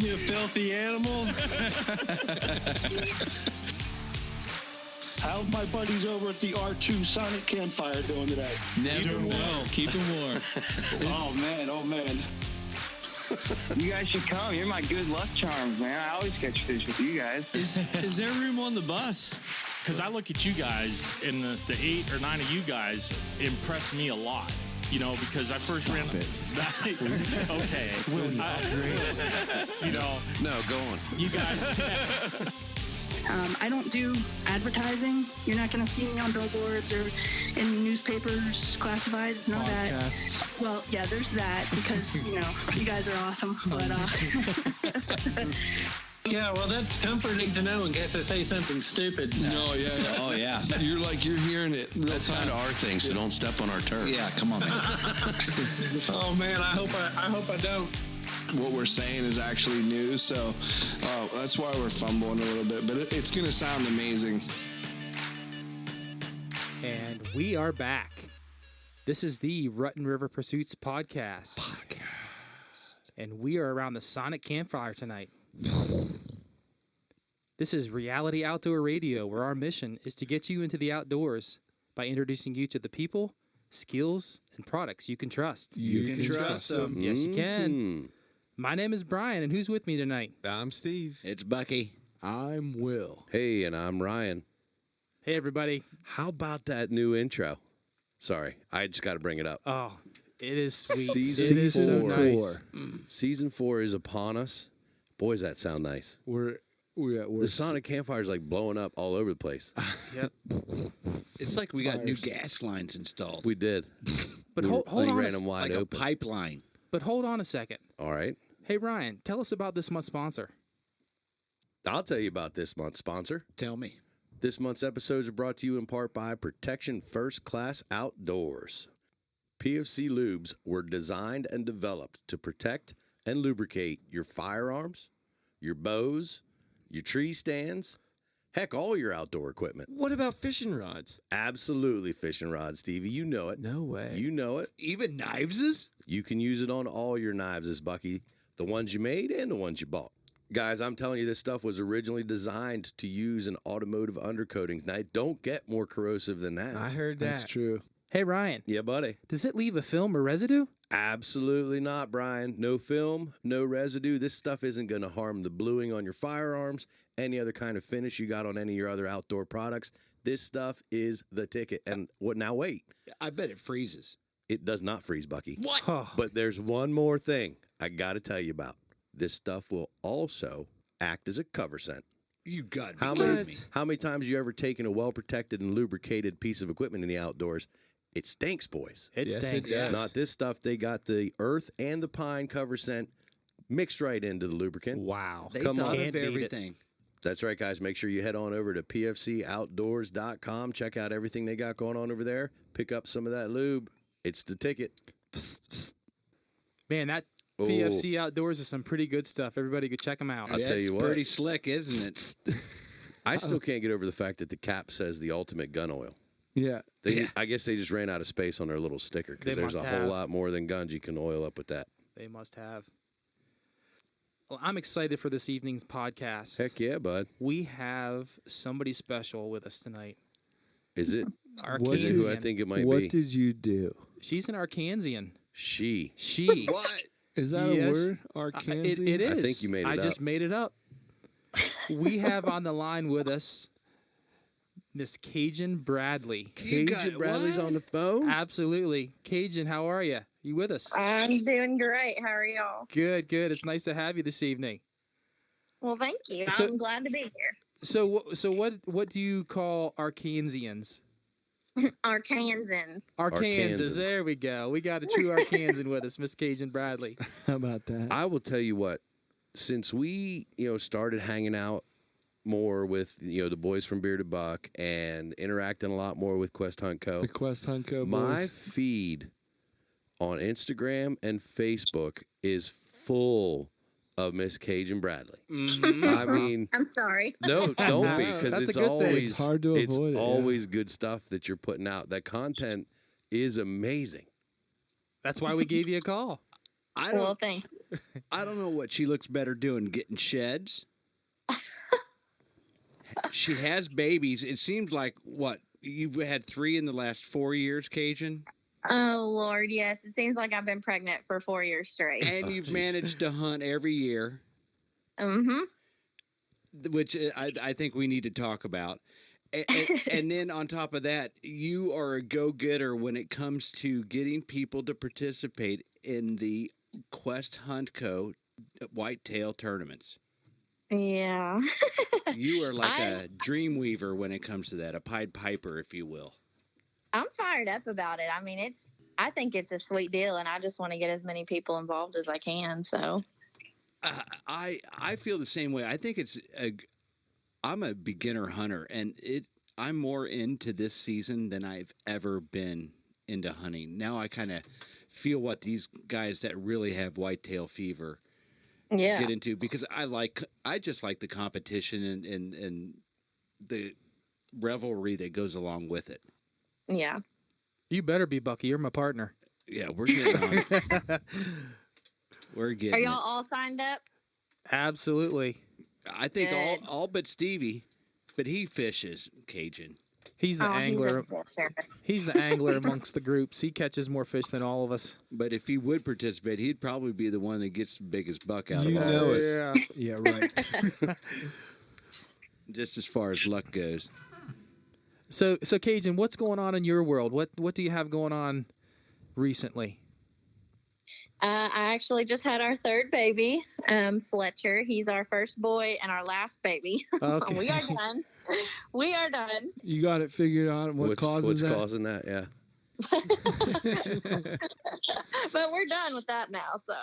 You filthy animals. How's my buddies over at the R2 Sonic Campfire doing today? Never well. Keep them warm. Oh, man. You guys should come. You're my good luck charms, man. I always catch fish with you guys. Is there room on the bus? Because I look at you guys, and the 8 or 9 of you guys impressed me a lot. You know, because I first ran. Okay. You know. No, go on. You guys. I don't do advertising. You're not going to see me on billboards or in newspapers, classifieds, none of that. Well, yeah, there's that because, you know, you guys are awesome. But, Yeah, well, that's comforting to know in case I say something stupid. No, yeah. Oh, yeah. You're hearing it. That's kind of our thing, so don't step on our turf. Yeah, come on, man. Oh, man, I hope I don't. What we're saying is actually new, so that's why we're fumbling a little bit, but it's going to sound amazing. And we are back. This is the Rutten River Pursuits podcast. And we are around the Sonic Campfire tonight. This is Reality Outdoor Radio, where our mission is to get you into the outdoors by introducing you to the people, skills, and products you can trust. You can trust them. Yes, you can. My name is Brian, and who's with me tonight? I'm Steve. It's Bucky. I'm Will. Hey, and I'm Ryan. Hey, everybody. How about that new intro? Sorry, I just got to bring it up. Oh, it is sweet. Season it is 4. so nice. Season 4 is upon us. Boy, does that sound nice. We're the Sonic Campfire is like blowing up all over the place. Yep. It's like we got new gas lines installed. We did. But hold on. ran them wide like open. a pipeline. But hold on a second. All right. Hey, Ryan, tell us about this month's sponsor. I'll tell you about this month's sponsor. Tell me. This month's episodes are brought to you in part by Protection First Class Outdoors. PFC lubes were designed and developed to protect and lubricate your firearms, your bows, your tree stands, heck, all your outdoor equipment. What about fishing rods? Absolutely fishing rods, Stevie. You know it. No way. You know it. Even kniveses? You can use it on all your knives, Bucky. The ones you made and the ones you bought. Guys, I'm telling you, this stuff was originally designed to use in automotive undercoatings. Now, it don't get more corrosive than that. I heard that. That's true. Hey, Ryan. Yeah, buddy. Does it leave a film or residue? Absolutely not, Brian. No film, no residue. This stuff isn't going to harm the bluing on your firearms, any other kind of finish you got on any of your other outdoor products. This stuff is the ticket. And what? Now, wait. I bet it freezes. It does not freeze, Bucky. What? But there's one more thing I got to tell you about. This stuff will also act as a cover scent. You got How many times you ever taken a well-protected and lubricated piece of equipment in the outdoors? It stinks, boys. It stinks. It does. Not this stuff. They got the earth and the pine cover scent mixed right into the lubricant. Wow. They Come thought on. of Can't beat it. everything. That's right, guys. Make sure you head on over to pfcoutdoors.com. Check out everything they got going on over there. Pick up some of that lube. It's the ticket. Man, that PFC Outdoors is some pretty good stuff. Everybody go check them out. I'll tell you what. It's pretty slick, isn't it? I still can't get over the fact that the cap says the ultimate gun oil. Yeah. I guess they just ran out of space on their little sticker because They there's a must whole have. lot more than guns you can oil up with that. They must have. Well, I'm excited for this evening's podcast. Heck yeah, bud. We have somebody special with us tonight. Is it? Arkansan. Is it who I think it might What be? did you do? She's an Arkansan. She. She. What? Is that Yes. a word? Arkansas? It is. I think you made it I up. just made it up. We have on the line with us Miss Cajun Bradley. Cajun Bradley's on the phone? Absolutely. Cajun, how are you? You with us? I'm doing great. How are y'all? Good, good. It's nice to have you this evening. Well, thank you. So- I'm glad to be here. So what do you call Arkansans? Arkansans. Arkansas. There we go. We got a true Arkansan with us, Miss Cajun Bradley. How about that? I will tell you what. Since we, started hanging out more with, the boys from Bearded Buck and interacting a lot more with Quest Hunt Co. The Quest Hunt Co. My boys. feed on Instagram and Facebook is full of Miss Cajun Bradley. I mean, I'm sorry. no, don't be, because That's it's a good thing. always It's hard to avoid it, yeah. always good stuff that you're putting out. That content is amazing. That's why we gave you a call. Well, thank you. I don't know what she looks better doing, getting sheds. She has babies. It seems like, what, you've had 3 in the last 4 years, Cajun? Oh, Lord, yes. It seems like I've been pregnant for 4 years straight. And you've managed to hunt every year. Mm-hmm. Which I think we need to talk about. And then on top of that, you are a go-getter when it comes to getting people to participate in the Quest Hunt Co. whitetail tournaments. Yeah. You are like a dream weaver when it comes to that, a Pied Piper, if you will. I'm fired up about it. I mean, I think it's a sweet deal, and I just want to get as many people involved as I can, so. I feel the same way. I think I'm a beginner hunter, and I'm more into this season than I've ever been into hunting. Now I kind of feel what these guys that really have whitetail fever get into, because I just like the competition and the revelry that goes along with it. Yeah. You better be, Bucky. You're my partner. Yeah, we're getting on it. We're getting Are y'all all signed up? Absolutely. I think all but Stevie, but he fishes, Cajun. He's the angler. He's the angler amongst the groups. He catches more fish than all of us. But if he would participate, he'd probably be the one that gets the biggest buck out of all know of it. us. Yeah, right. Just as far as luck goes. So Cajun, what's going on in your world? What do you have going on recently? I actually just had our 3rd baby, Fletcher. He's our first boy and our last baby. Okay. We are done. We are done. You got it figured out. What's causing that? Yeah. But we're done with that now, so.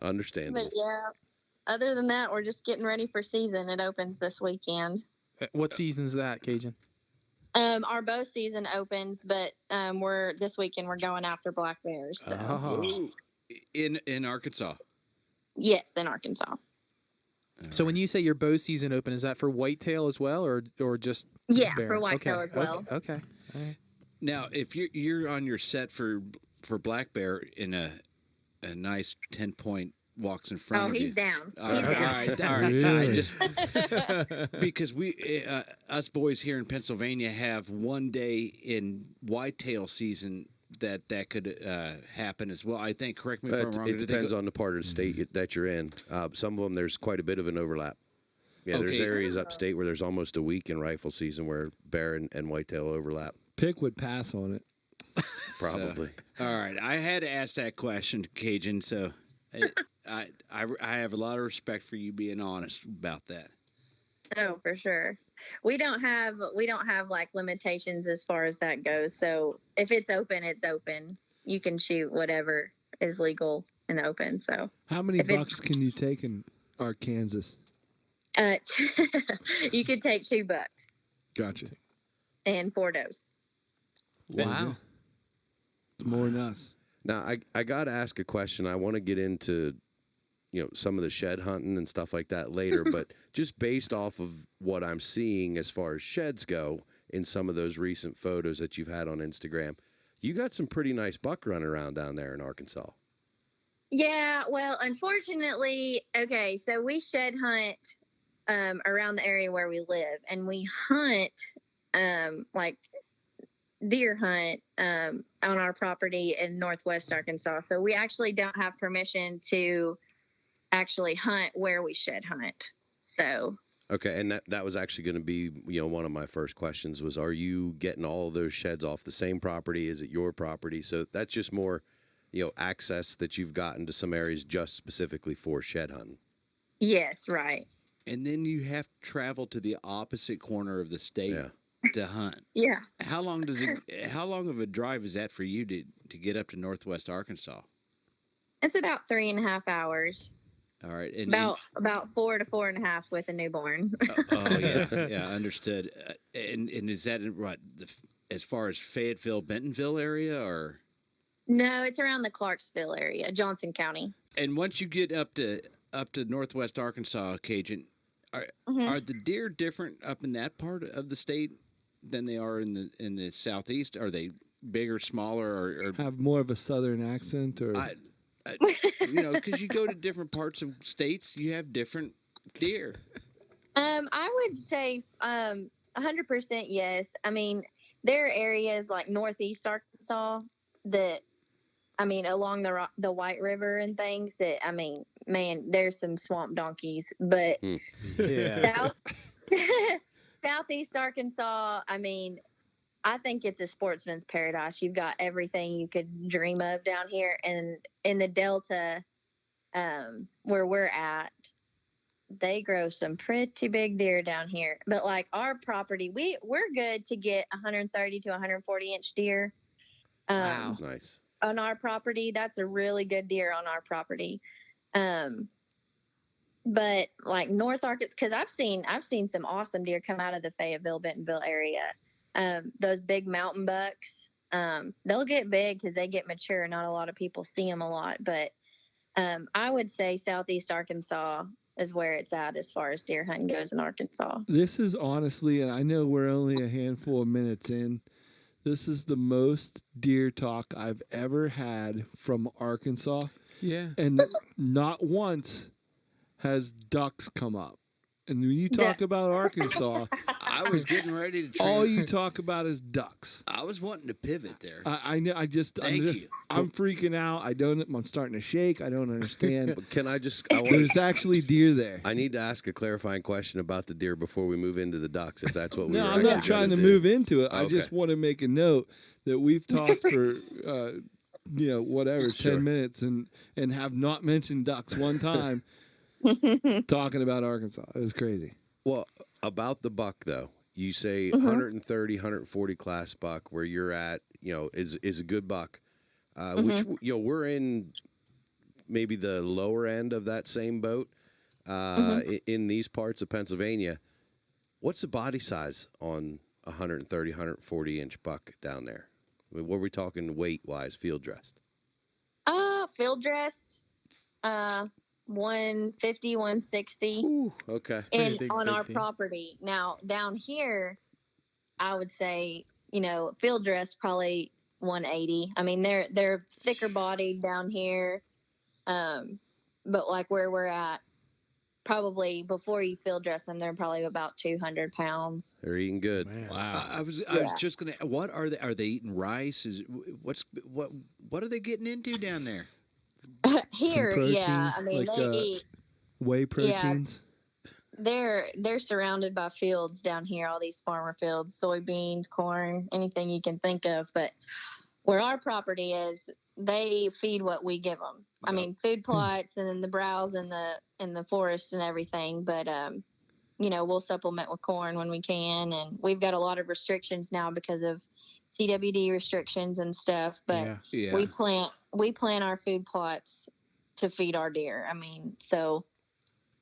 Understandable. But yeah, other than that, we're just getting ready for season. It opens this weekend. What season's that, Cajun? Our bow season opens, but this weekend we're going after black bears. So. Oh. In Arkansas. Yes, in Arkansas. So when you say your bow season open, is that for whitetail as well, or just bear? For whitetail as well. Okay. All right. Now, if you're on your set for black bear in a nice 10-point walks in front of you. Oh, he's down. All right. Really? Just because we us boys here in Pennsylvania have one day in whitetail season that could happen as well. I think. Correct me if I'm wrong. It depends on the part of the state that you're in. Some of them there's quite a bit of an overlap. Yeah, there's areas upstate where there's almost a week in rifle season where bear and whitetail overlap. Pick would pass on it. Probably. So, all right, I had to ask that question, Cajun. So. I have a lot of respect for you being honest about that. Oh, for sure. We don't have like limitations as far as that goes. So if it's open, it's open. You can shoot whatever is legal in the open. So how many bucks can you take in Arkansas? You could take 2 bucks. Gotcha. And 4 does. Wow. More than us. Now, I got to ask a question. I want to get into, some of the shed hunting and stuff like that later, but just based off of what I'm seeing as far as sheds go in some of those recent photos that you've had on Instagram, you got some pretty nice buck running around down there in Arkansas. Yeah, well, unfortunately, okay, so we shed hunt around the area where we live, and we hunt like deer hunt on our property in Northwest Arkansas. So we actually don't have permission to actually hunt where we shed hunt. So okay, and that was actually going to be one of my first questions was, are you getting all of those sheds off the same property? Is it your property? So that's just more access that you've gotten to some areas just specifically for shed hunting. Yes, right. And then you have to travel to the opposite corner of the state to hunt. Yeah. How long of a drive is that for you to get up to Northwest Arkansas? It's about 3.5 hours. All right. And about 4 to 4.5 with a newborn. Yeah, understood. And is that what as far as Fayetteville, Bentonville area, or? No, it's around the Clarksville area, Johnson County. And once you get up to Northwest Arkansas, Cajun, are the deer different up in that part of the state than they are in the southeast? Are they bigger, smaller, or have more of a southern accent? Or Because you go to different parts of states, you have different deer. I would say 100% yes. I mean, there are areas like northeast Arkansas that, I mean, along the White River and things that, I mean, man, there's some swamp donkeys. But southeast Arkansas, I mean, I think it's a sportsman's paradise. You've got everything you could dream of down here. And in the Delta, where we're at, they grow some pretty big deer down here. But like our property, we're good to get 130 to 140 inch deer. Wow. Nice. On our property, that's a really good deer on our property. But like North Arkansas, because I've seen some awesome deer come out of the Fayetteville, Bentonville area. Those big mountain bucks, they'll get big because they get mature. Not a lot of people see them a lot, but I would say southeast Arkansas is where it's at as far as deer hunting goes in Arkansas. This is honestly, and I know we're only a handful of minutes in, this is the most deer talk I've ever had from Arkansas. Yeah. And not once has ducks come up. And when you talk about Arkansas, I was getting ready to. All you talk about is ducks. I was wanting to pivot there. I know. I'm freaking out. I'm starting to shake. I don't understand. Can I just? There's actually deer there. I need to ask a clarifying question about the deer before we move into the ducks, if that's what we. No, I'm not trying to move into it. Okay. I just want to make a note that we've talked for, 10 minutes and have not mentioned ducks one time. Talking about Arkansas. It was crazy. Well, about the buck, though, you say 130, 140 class buck where you're at, is a good buck, which, we're in maybe the lower end of that same boat in these parts of Pennsylvania. What's the body size on 130, 140 inch buck down there? I mean, what are we talking weight-wise, field dressed? Field dressed, 150, 160. Ooh, okay. On our property. Now, down here, I would say, field dress probably 180. I mean, they're thicker bodied down here. But like where we're at, probably before you field dress them, they're probably about 200 pounds. They're eating good. Man. Wow. I was just gonna. What are they? Are they eating rice? What are they getting into down there? Here, yeah. I mean, they eat whey proteins. Yeah, they're surrounded by fields down here. All these farmer fields, soybeans, corn, anything you can think of. But where our property is, they feed what we give them. I mean, food plots and then the browse in the forest and everything. But we'll supplement with corn when we can, and we've got a lot of restrictions now because of CWD restrictions and stuff. But we plant our food plots to feed our deer. I mean, so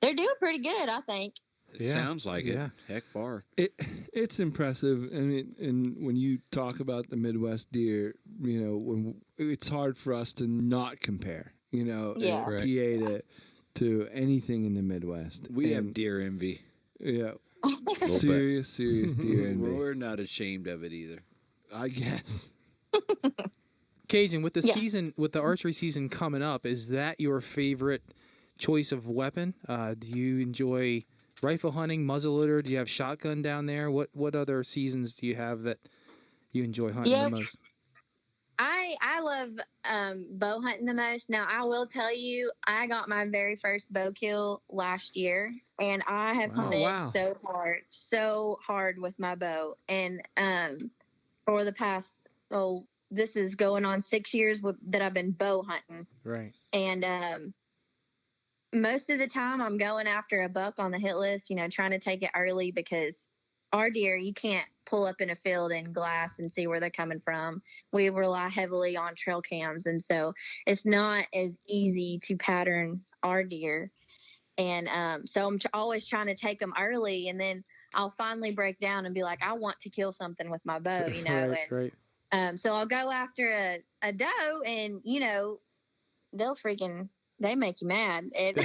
they're doing pretty good, I think. It sounds like it. Heck far. It's impressive. And when you talk about the Midwest deer, when it's hard for us to not compare, PA to anything in the Midwest. We have deer envy. Yeah. serious deer envy. We're not ashamed of it either. I guess. Cajun, with the season, with the archery season coming up, is that your favorite choice of weapon? Do you enjoy rifle hunting, muzzleloader? Do you have shotgun down there? What other seasons do you have that you enjoy hunting the most? I love bow hunting the most. Now, I will tell you, I got my very first bow kill last year, and I have hunted so hard with my bow. And for the past, this is going on 6 years that I've been bow hunting. Right. And most of the time I'm going after a buck on the hit list, trying to take it early, because our deer, you can't pull up in a field and glass and see where they're coming from. We rely heavily on trail cams, and so it's not as easy to pattern our deer. And so I'm always trying to take them early, and then I'll finally break down and be like, I want to kill something with my bow, Right. So I'll go after a doe, and they make you mad. And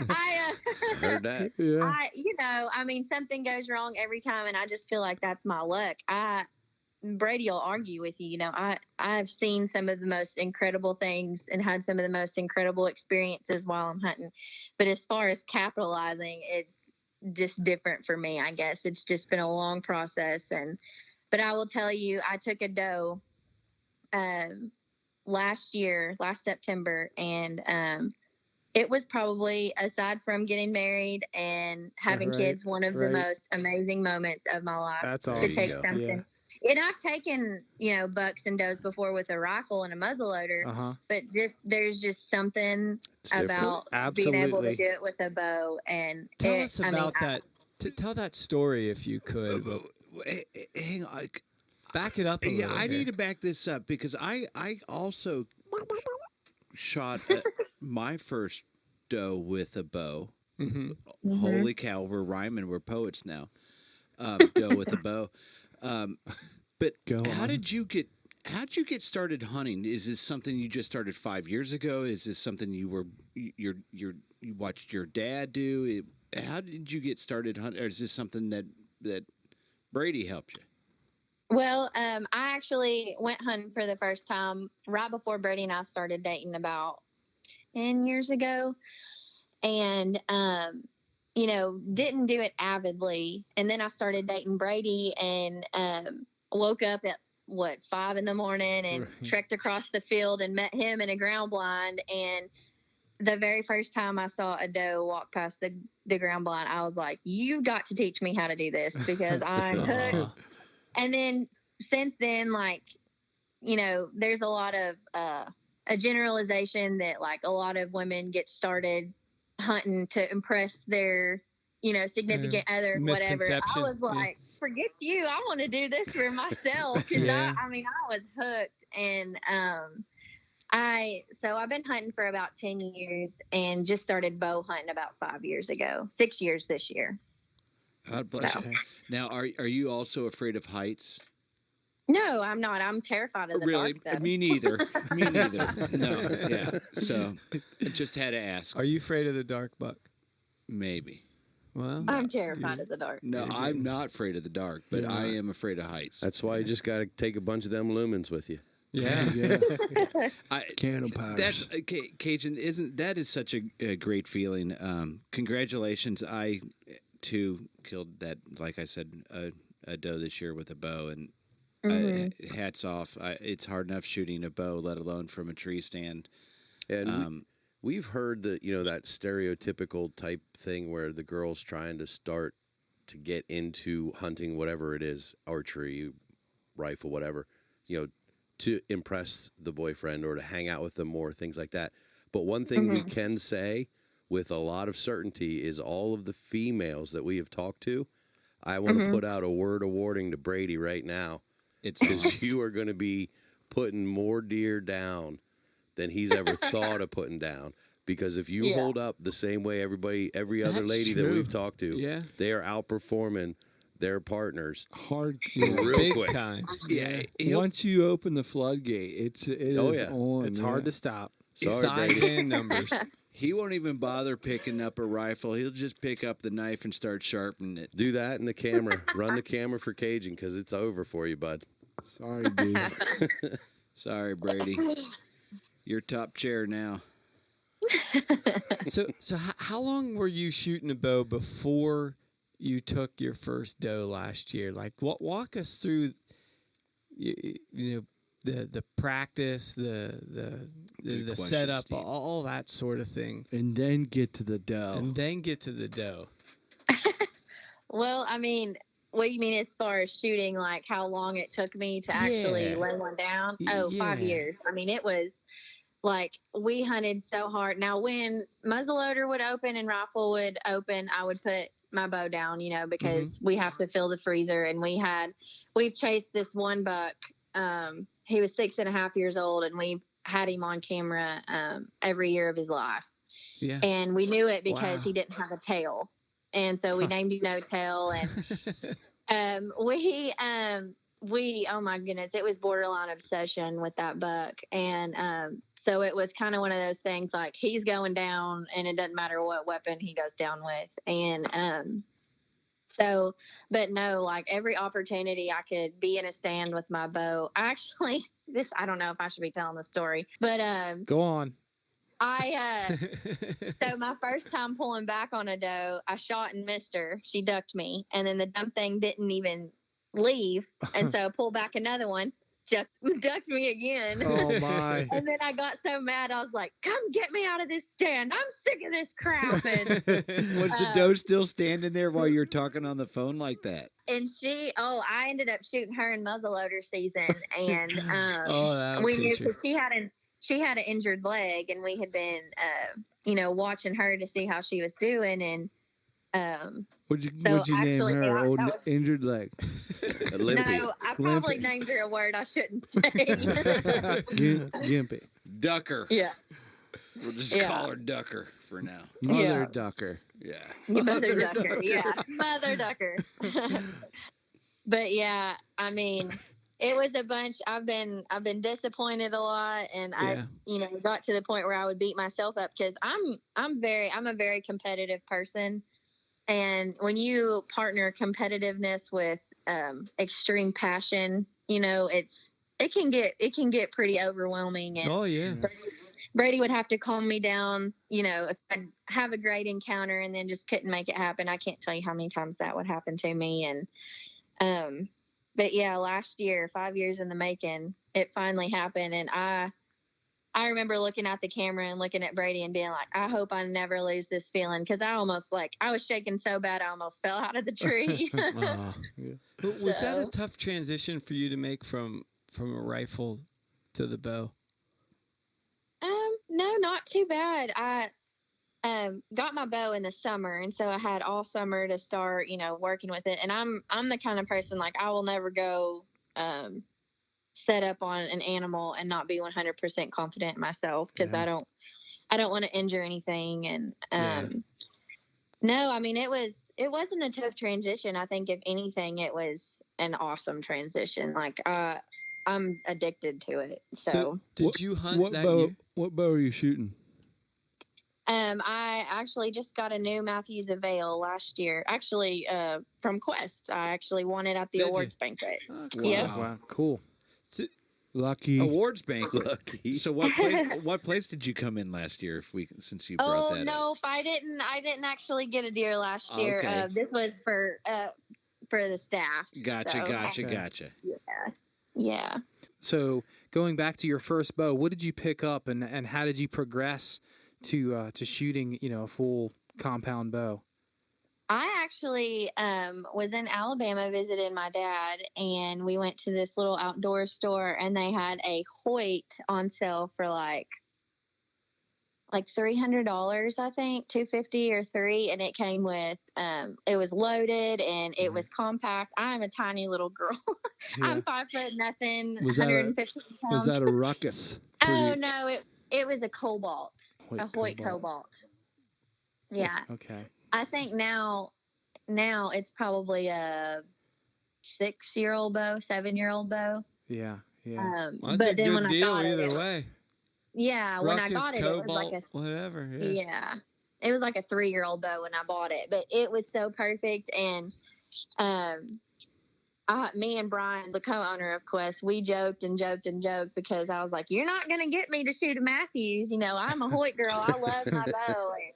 I heard that. Yeah. Something goes wrong every time, and I just feel like that's my luck. Brady will argue with you. You know, I've seen some of the most incredible things and had some of the most incredible experiences while I'm hunting. But as far as capitalizing, it's just different for me, I guess. It's just been a long process. But I will tell you, I took a doe last September, and it was probably, aside from getting married and having kids, one of the most amazing moments of my life. That's awesome. To take something. Yeah. And I've taken, bucks and does before with a rifle and a muzzleloader, but there's just something about being able to do it with a bow. And tell us about that. Tell that story if you could. Hang on. Back it up a little. Yeah, I need to back this up because I also shot my first doe with a bow. Mm-hmm. Holy cow, we're rhyming. We're poets now. Doe with a bow. But how'd you get started hunting? Is this something you just started 5 years ago? Is this something you watched your dad do? How did you get started hunting? Or is this something that Brady helped you? Well, I actually went hunting for the first time right before Brady and I started dating about 10 years ago. And, didn't do it avidly. And then I started dating Brady and woke up at 5 a.m. and trekked across the field and met him in a ground blind. And the very first time I saw a doe walk past the ground blind, I was like, you got to teach me how to do this because I'm hooked. And then since then, there's a lot of a generalization that a lot of women get started hunting to impress their, significant other, whatever. I was like, forget you. I want to do this for myself. Cause I was hooked. And, I've been hunting for about 10 years and just started bow hunting about 5 years ago, 6 years this year. God bless you. Now, are you also afraid of heights? No, I'm not. I'm terrified of the dark, though. Me neither. Me neither. No, yeah. So, I just had to ask. Are you afraid of the dark, Buck? Maybe. Well, I'm terrified of the dark. No, I'm not afraid of the dark, but I am afraid of heights. That's why you just got to take a bunch of them lumens with you. Yeah. Cannon powders. That's Cajun. That is such a great feeling. Congratulations. I too killed that, like I said, a doe this year with a bow, and hats off. It's hard enough shooting a bow, let alone from a tree stand. And we've heard that that stereotypical type thing where the girl's trying to start to get into hunting, whatever it is, archery, rifle, whatever, to impress the boyfriend or to hang out with them more, things like that. But one thing we can say with a lot of certainty is all of the females that we have talked to, I want to put out a word of warning to Brady right now. It's because you are going to be putting more deer down than he's ever thought of putting down. Because if you hold up the same way every other lady that we've talked to, they are outperforming their partners hard, real big quick. time. Yeah. Once you open the floodgate, it is on. It's hard to stop. Sorry, size and numbers. He won't even bother picking up a rifle. He'll just pick up the knife and start sharpening it. Do that in the camera. Run the camera for Cajun because it's over for you, bud. Sorry, dude. Sorry, Brady. You're top chair now. So how long were you shooting a bow before you took your first doe last year? Like, walk us through, the practice, the setup, Steve. All that sort of thing, and then get to the doe. Well, I mean, what do you mean as far as shooting? Like how long it took me to actually lay one down? 5 years. I mean, it was. Like, we hunted so hard. Now, when muzzleloader would open and rifle would open, I would put my bow down, because we have to fill the freezer. And we've chased this one buck. He was 6.5 years old, and we've had him on camera every year of his life. Yeah. And we knew it because he didn't have a tail. And so we named him No Tail. And we oh my goodness, it was borderline obsession with that buck. And so it was kind of one of those things, like, he's going down and it doesn't matter what weapon he goes down with. And So, but no, like every opportunity I could be in a stand with my bow. Actually, I don't know if I should be telling the story, but Go on. So my first time pulling back on a doe, I shot and missed her. She ducked me, and then the dumb thing didn't even leave, and so I pulled back another one. Ducked me again. Oh my! And then I got so mad, I was like, "Come get me out of this stand! I'm sick of this crap!" And was the doe still standing there while you're talking on the phone like that? And I ended up shooting her in muzzleloader season, and we knew because she had an injured leg, and we had been watching her to see how she was doing, and What'd you name her? Old injured leg. No, I probably named her a word I shouldn't say. Gimpy. Ducker. Yeah. We'll just call her Ducker for now. Mother Ducker. Yeah. Mother Ducker. Yeah. Mother Ducker. But yeah, I mean, it was a bunch. I've been disappointed a lot, and I got to the point where I would beat myself up because I'm a very competitive person. And when you partner competitiveness with extreme passion, it can get pretty overwhelming. And oh yeah, Brady would have to calm me down. If I'd have a great encounter and then just couldn't make it happen. I can't tell you how many times that would happen to me. And but yeah, last year, 5 years in the making, it finally happened, and I remember looking at the camera and looking at Brady and being like, I hope I never lose this feeling. Cause I was shaking so bad, I almost fell out of the tree. Was that a tough transition for you to make from a rifle to the bow? No, not too bad. I got my bow in the summer. And so I had all summer to start, working with it. And I'm the kind of person, like, I will never go, set up on an animal and not be 100% confident in myself because I don't want to injure anything. And no, I mean, it wasn't a tough transition. I think if anything, it was an awesome transition. Like I'm addicted to it. So did you hunt what that bow? year? What bow are you shooting? I actually just got a new Matthews Avail last year. Actually, from Quest. I actually won it at the awards banquet. Oh, cool. Yeah. Wow, cool. Lucky awards banquet. Lucky. So what place did you come in last year? Since you brought that no, up? I didn't actually get a deer last year. Okay. This was for the staff. Gotcha. Yeah. So going back to your first bow, what did you pick up, and how did you progress to shooting a full compound bow? I actually was in Alabama visiting my dad, and we went to this little outdoor store, and they had a Hoyt on sale for like $300, I think, $250 or $300, and it came with it was loaded and it was compact. I'm a tiny little girl. I'm 5 foot nothing, 150 pounds. Was that a Ruckus? Oh no, it was a Cobalt, a Hoyt Cobalt. Yeah. Okay. I think now it's probably a 6-year-old bow, 7-year-old bow. Yeah. Well, that's but a then good when deal I got either it, way. Yeah, when I got it, Cobalt, it was like whatever. Yeah, it was like a 3-year-old bow when I bought it, but it was so perfect. And me and Brian, the co-owner of Quest, we joked because I was like, "You're not gonna get me to shoot a Matthews, I'm a Hoyt girl. I love my bow." And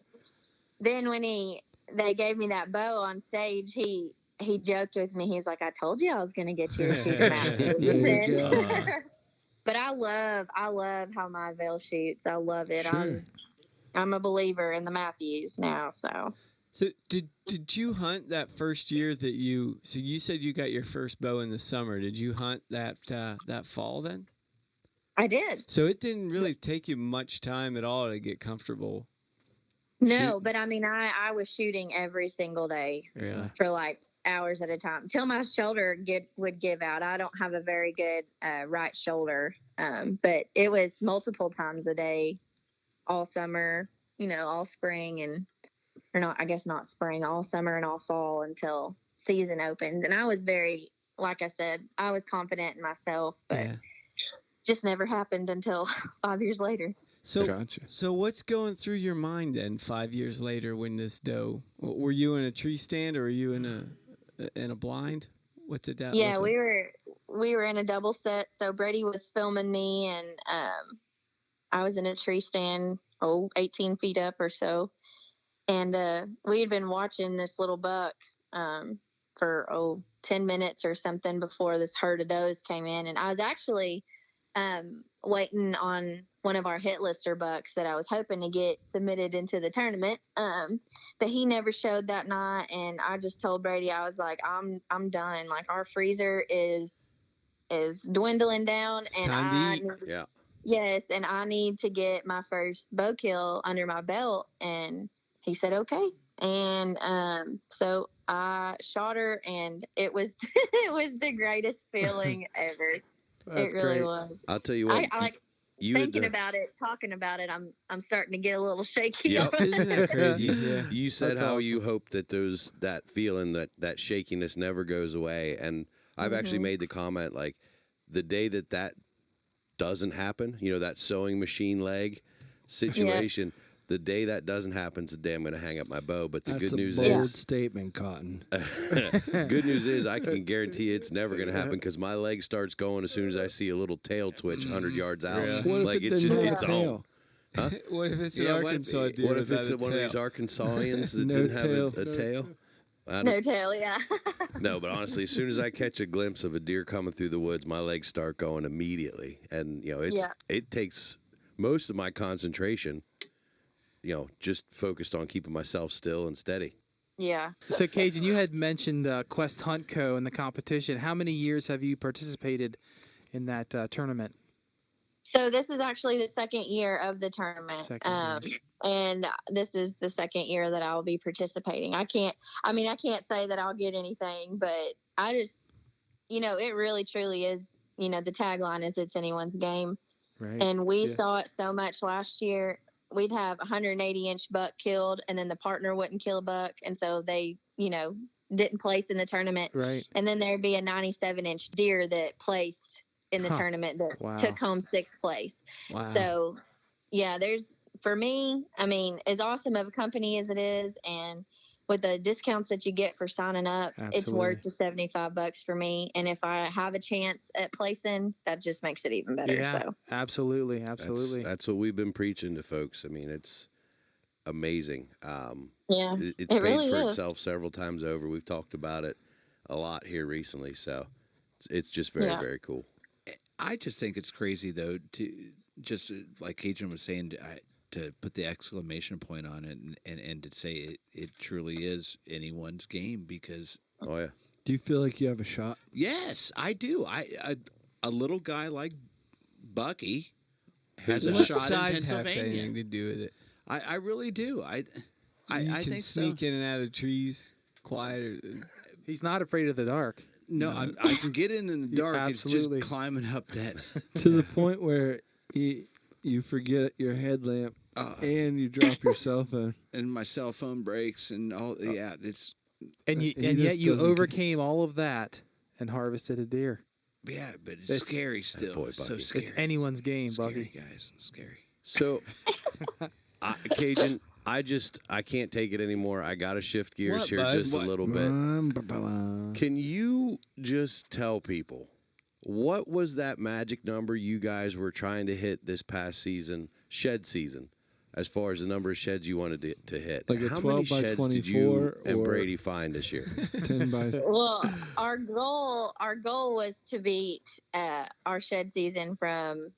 then when they gave me that bow on stage, he joked with me. He's like, "I told you I was gonna get you to shoot a Matthews." But I love how my Avail shoots. I love it. Sure. I'm a believer in the Matthews now. So did you hunt that first year that you? So you said you got your first bow in the summer. Did you hunt that fall then? I did. So it didn't really take you much time at all to get comfortable. No, but I mean, I was shooting every single day for like hours at a time till my shoulder would give out. I don't have a very good right shoulder, but it was multiple times a day all summer, all spring not spring, all summer and all fall until season opened. And I was like I said, I was confident in myself, but just never happened until 5 years later. So, Gotcha. So what's going through your mind then 5 years later when this doe, were you in a tree stand or were you in in a blind? What did that? Yeah, look like? we were in a double set. So Brady was filming me, and I was in a tree stand, 18 feet up or so, and we had been watching this little buck for 10 minutes or something before this herd of does came in, and I was actually waiting on one of our hit lister bucks that I was hoping to get submitted into the tournament. But he never showed that night, and I just told Brady, I was like, I'm done. Like, our freezer is dwindling down, It's and time to eat. Yeah. yes, and I need to get my first bow kill under my belt. And he said, okay. And so I shot her, and it was it was the greatest feeling ever. That's it really great. was. I'll tell you what. I like you thinking had, about it, talking about it. I'm starting to get a little shaky. Yep. Isn't that crazy? Yeah. You said That's how awesome. you hope that that feeling, that shakiness never goes away. And I've actually made the comment, like, the day that doesn't happen, that sewing machine leg situation, the day that doesn't happen is the day I'm going to hang up my bow. But the That's good news a bold is, statement, Cotton. good news is I can guarantee it's never going to happen because my leg starts going as soon as I see a little tail twitch 100 yards out. What Like, if it it's didn't just, have it's a on. tail? Huh? What if it's an Yeah, Arkansas deer? what if without it's a one of these tail? Arkansasians that No didn't have tail. a tail? No tail, yeah. No, but honestly, as soon as I catch a glimpse of a deer coming through the woods, my legs start going immediately. And, it takes most of my concentration, just focused on keeping myself still and steady. Yeah. So, Cajun, you had mentioned Quest Hunt Co. in the competition. How many years have you participated in that tournament? So this is actually the second year of the tournament. Second year. And this is the second year that I'll be participating. I can't say that I'll get anything, but I just, it really truly is, the tagline is it's anyone's game. Right. And we saw it so much last year. We'd have a 180-inch buck killed, and then the partner wouldn't kill a buck. And so they, didn't place in the tournament. Right. And then there'd be a 97-inch deer that placed in the tournament that took home 6th place. Wow. So, yeah, for me, as awesome of a company as it is, and with the discounts that you get for signing up, it's worth the $75 for me. And if I have a chance at placing, that just makes it even better. Yeah, So absolutely. That's what we've been preaching to folks. It's amazing. Yeah, it's it paid really for is. itself several times over. We've talked about it a lot here recently, so it's just very, very cool. I just think it's crazy, though, to just like Cajun was saying, to put the exclamation point on it and to say it truly is anyone's game because. Oh, yeah. Do you feel like you have a shot? Yes, I do. A little guy like Bucky has a What shot in size have Pennsylvania. anything to do with it? I really do. I can think sneak so. in and out of trees quieter. He's not afraid of the dark. No, I can get in the dark. Absolutely. It's just climbing up that. To the point where you forget your headlamp and you drop your cell phone. And my cell phone breaks and all. Yeah, it's. And yet you overcame all of that and harvested a deer. Yeah, but it's scary still. Boy, so Bucky. scary. It's anyone's game, Scary, Bucky. guys. Scary. So, Cajun, I can't take it anymore. I got to shift gears What, here bud? just a little bit. Can you just tell people what was that magic number you guys were trying to hit this past season, shed season, as far as the number of sheds you wanted to hit? Like a How 12 many by sheds did you 24 and or- Brady find this year? 10 by. Well, our goal was to beat our shed season from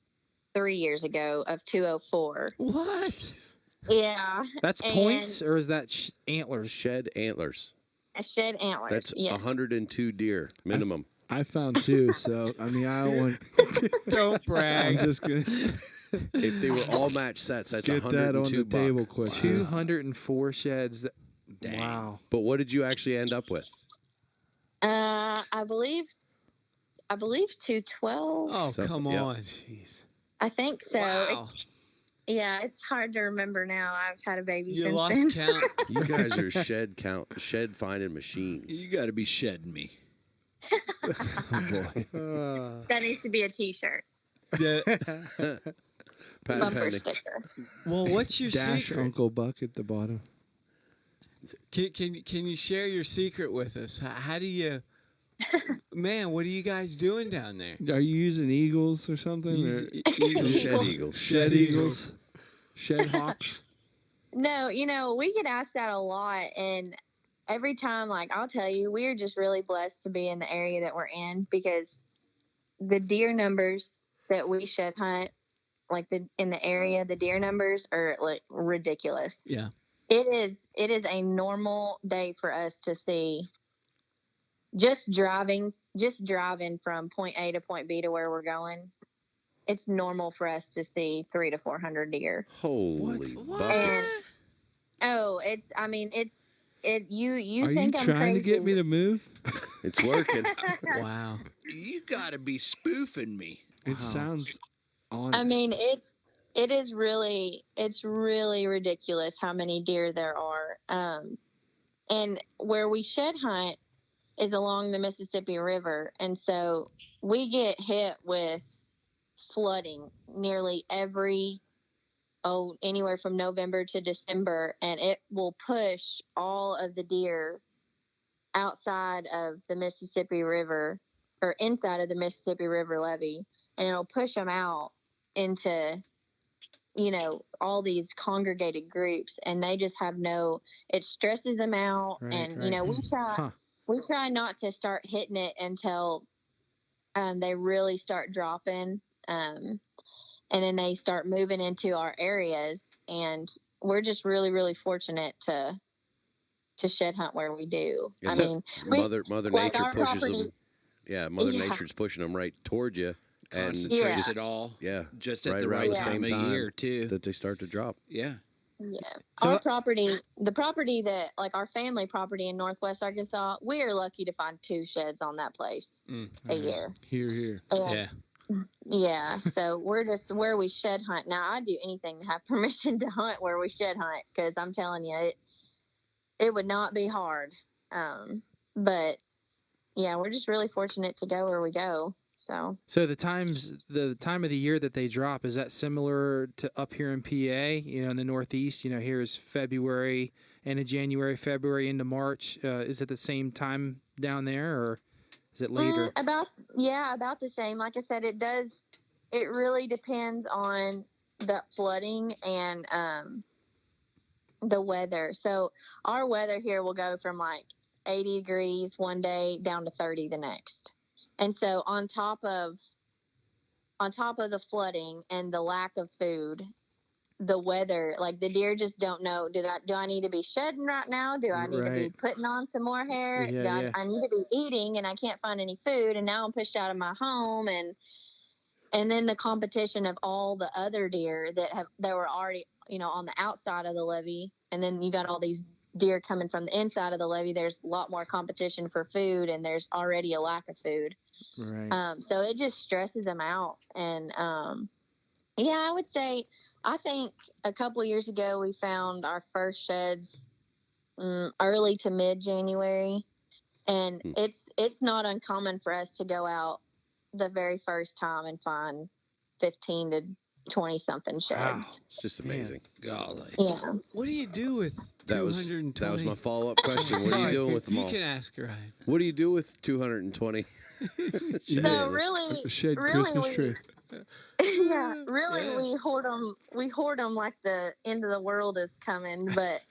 3 years ago of 204. What? Yeah. That's points, or is that antlers? Shed antlers. A shed antlers. That's yes. 102 deer minimum. I found 2, so I don't want. Don't brag. I'm just gonna If they were all match sets, that's get that 102 on the buck. table quick. 204 sheds. Dang. Wow. But what did you actually end up with? I believe 212. Oh, So- come yeah. on. Jeez. I think so. Wow. Yeah, it's hard to remember now. I've had a baby You since lost then. count. You guys are shed finding machines. You got to be shedding me. That needs to be a T-shirt, Patent bumper pending. sticker. Well, what's your Dash secret? Uncle Buck at the bottom. Can you share your secret with us? How do you? Man, what are you guys doing down there? Are you using eagles or something? Shed eagles. Shed eagles. Shed hawks. No, we get asked that a lot, and every time, like, I'll tell you, we're just really blessed to be in the area that we're in, because the deer numbers that we shed hunt, like in the area, the deer numbers are like ridiculous. Yeah. It is a normal day for us to see, just driving from point A to point B to where we're going. It's normal for us to see 300 to 400 deer. Holy And, buckets. you Are think you I'm trying crazy. to get me to move? It's working. Wow. You got to be spoofing me. It sounds honest. I mean, it's really ridiculous how many deer there are. And where we shed hunt is along the Mississippi River, and so we get hit with flooding nearly anywhere from November to December, and it will push all of the deer outside of the Mississippi River, or inside of the Mississippi River levee, and it'll push them out into all these congregated groups, and they just have it stresses them out. Right, and right. we try not to start hitting it until they really start dropping, and then they start moving into our areas, and we're just really, really fortunate to shed hunt where we do. Yeah, I so mean, Mother like Nature our pushes property, them. Yeah, Mother Nature's pushing them right toward you. And Concentrates it all. Yeah. Just at right the around right the time same of time year, too. that they start to drop. Yeah. Yeah. So- Our property, the property that, like our family property in Northwest Arkansas, we are lucky to find 2 sheds on that place a year. Here. And, yeah. So we're just where we shed hunt. Now, I'd do anything to have permission to hunt where we shed hunt, because I'm telling you, it would not be hard. But yeah, we're just really fortunate to go where we go. So the time of the year that they drop, is that similar to up here in PA? In the Northeast, here is February, end of January, February into March. Is it the same time down there, or is it later? about the same. Like I said, it really depends on the flooding and the weather. So our weather here will go from like 80 degrees one day down to 30 the next. And so on top of the flooding and the lack of food, the weather, like the deer just don't know, do I need to be shedding right now? Do I need to be putting on some more hair? I need to be eating, and I can't find any food, and now I'm pushed out of my home, and then the competition of all the other deer that were already, on the outside of the levee, and then you got all these deer coming from the inside of the levee. There's a lot more competition for food, and there's already a lack of food. Right. So it just stresses them out. And I would say, I think a couple years ago we found our first sheds early to mid-January, and it's not uncommon for us to go out the very first time and find 15 to 20 something sheds. Wow. It's just amazing. Golly. Yeah. What do you do with 220? That was my follow-up question. What are you doing with them all? You can ask Ryan. What do you do with 220? So really, Christmas tree. Yeah, really, we hoard them. We hoard them like the end of the world is coming. But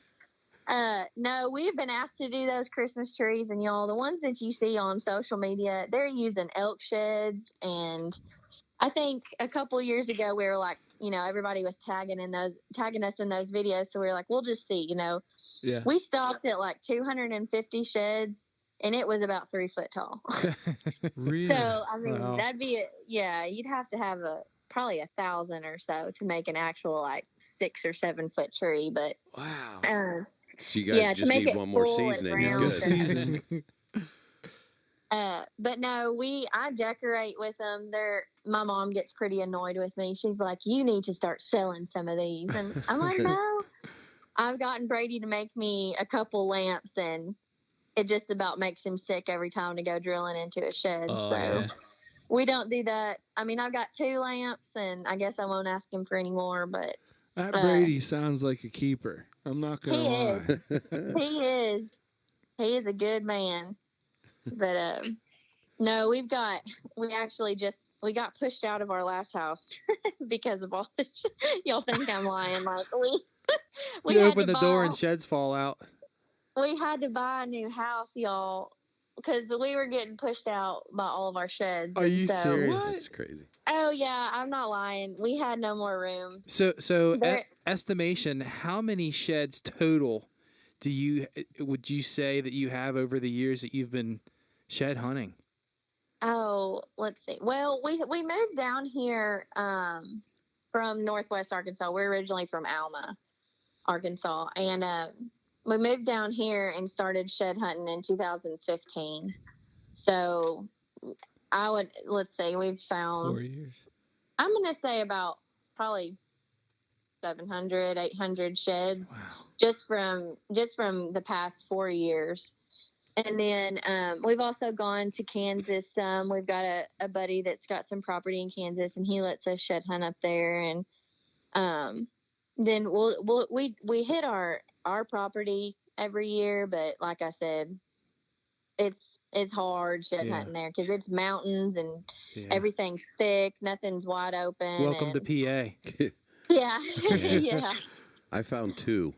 no, we've been asked to do those Christmas trees, and y'all, the ones that you see on social media, they're using elk sheds. And I think a couple years ago we were like, everybody was tagging us in those videos, so we were like, we'll just see. Yeah. We stopped at like 250 sheds. And it was about 3 foot tall. Really? So, I mean, Wow. that'd be, you'd have to have probably 1,000 or so to make an actual like 6 or 7 foot tree. But wow. So you guys just need one more season and you're good. But no, I decorate with them. My mom gets pretty annoyed with me. She's like, you need to start selling some of these. And I'm like, no. I've gotten Brady to make me a couple lamps, and it just about makes him sick every time to go drilling into a shed. We don't do that. I mean, I've got 2 lamps, and I guess I won't ask him for any more, but That Brady sounds like a keeper. I'm not gonna lie. He is a good man. But no, we actually we got pushed out of our last house because of all this. Y'all think I'm lying? Like we You had open to the door buy- and sheds fall out. We had to buy a new house, y'all, because we were getting pushed out by all of our sheds. Are you serious? That's crazy. Oh yeah, I'm not lying. We had no more room. So There- estimation, how many sheds total would you say that you have over the years that you've been shed hunting? Oh, let's see. Well, we moved down here from Northwest Arkansas. We're originally from Alma, Arkansas, and we moved down here and started shed hunting in 2015. So let's say we've found 4 years. I'm gonna say about probably 700, 800 sheds just from the past 4 years. And then we've also gone to Kansas some. We've got a buddy that's got some property in Kansas, and he lets us shed hunt up there. And then we hit our property every year, but like I said, it's hard shed hunting there because it's mountains and everything's thick, nothing's wide open. Welcome to PA. Yeah, yeah. I found 2.